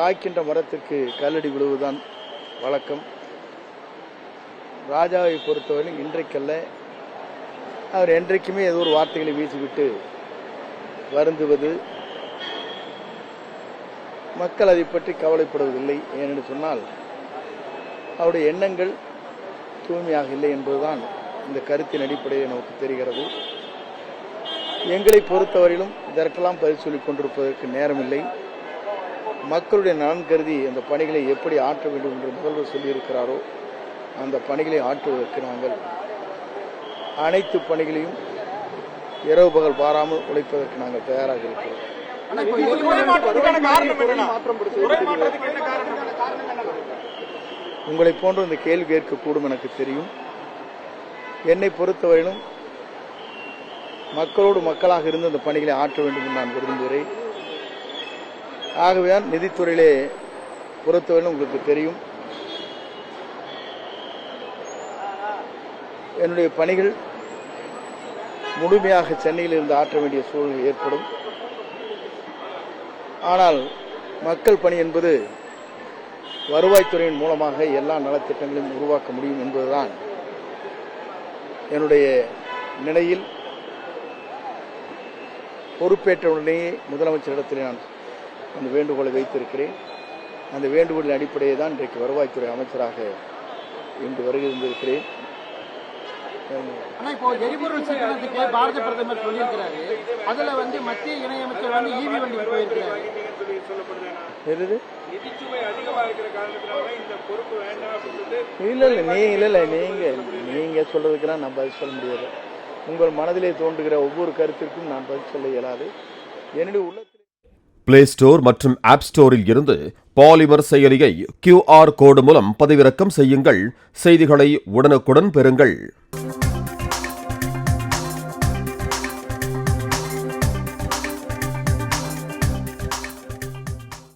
காய்க்கின்ற மரத்திற்கு கல்லடி விழுவதுதான் வழக்கம். ராஜாவை பொறுத்தவரை இன்றைக்கல்ல, அவர் என்றைக்குமே ஏதோ ஒரு வார்த்தைகளை வீசிவிட்டு வருந்துவது, மக்கள் அதை பற்றி கவலைப்படுவதில்லை. ஏனென்று சொன்னால் அவருடைய எண்ணங்கள் தூய்மையாக இல்லை என்பதுதான் இந்த கருத்தின் அடிப்படையில் நமக்கு தெரிகிறது. எங்களை பொறுத்தவரையிலும் இதற்கெல்லாம் பதில் சொல்லிக் கொண்டிருப்பதற்கு நேரமில்லை. மக்களுடைய நலன் கருதி அந்த பணிகளை எப்படி ஆற்ற வேண்டும் என்று முதல்வர் சொல்லியிருக்கிறாரோ அந்த பணிகளை ஆற்றுவதற்கு நாங்கள் அனைத்து பணிகளையும் இரவு பகல் பாராமல் உழைப்பதற்கு நாங்கள் தயாராக இருக்கிறோம். உங்களை போன்ற இந்த கேள்வி கேட்கக்கூடும் எனக்கு தெரியும். என்னை பொறுத்தவரையிலும் மக்களோடு மக்களாக இருந்து அந்த பணிகளை ஆற்ற வேண்டும் என்று நான் விரும்புகிறேன். ஆகவே நிதித்துறையிலே பொறுத்தவரையிலும் உங்களுக்கு தெரியும், என்னுடைய பணிகள் முழுமையாக சென்னையில் இருந்து ஆற்ற வேண்டிய சூழ்நிலை ஏற்படும். ஆனால் மக்கள் பணி என்பது வருவாய்த்துறையின் மூலமாக எல்லா நலத்திட்டங்களையும் உருவாக்க முடியும் என்பதுதான் என்னுடைய நிலையில். பொறுப்பேற்றவுடனேயே முதலமைச்சரிடத்தில் நான் அந்த வேண்டுகோளை வைத்திருக்கிறேன். அந்த வேண்டுகோளின் அடிப்படையை தான் இன்றைக்கு வருவாய்த்துறை அமைச்சராக இன்று வருகின்றிருக்கிறேன். இப்போ எரிபொருள் சிக்கனத்துக்கு பாரத பிரதமர் சொல்லியிருக்கிறாரு. அதுல மத்திய இணையமைச்சர் ஈவி வண்டி போயிருக்கிறாரு. நீங்க சொல்றதுக்கெல்லாம் நான் பதில் சொல்ல முடியாது. உங்கள் மனதிலே தோன்றுகிற ஒவ்வொரு கருத்திற்கும் நான் பதில் சொல்ல இயலாது. என்னுடைய உள்ளத்தில் பிளே ஸ்டோர் மற்றும் ஆப் ஸ்டோரில் இருந்து பாலிமர் செயலியை QR கோடு மூலம் பதிவிறக்கம் செய்யுங்கள். செய்திகளை உடனுக்குடன் பெறுங்கள்.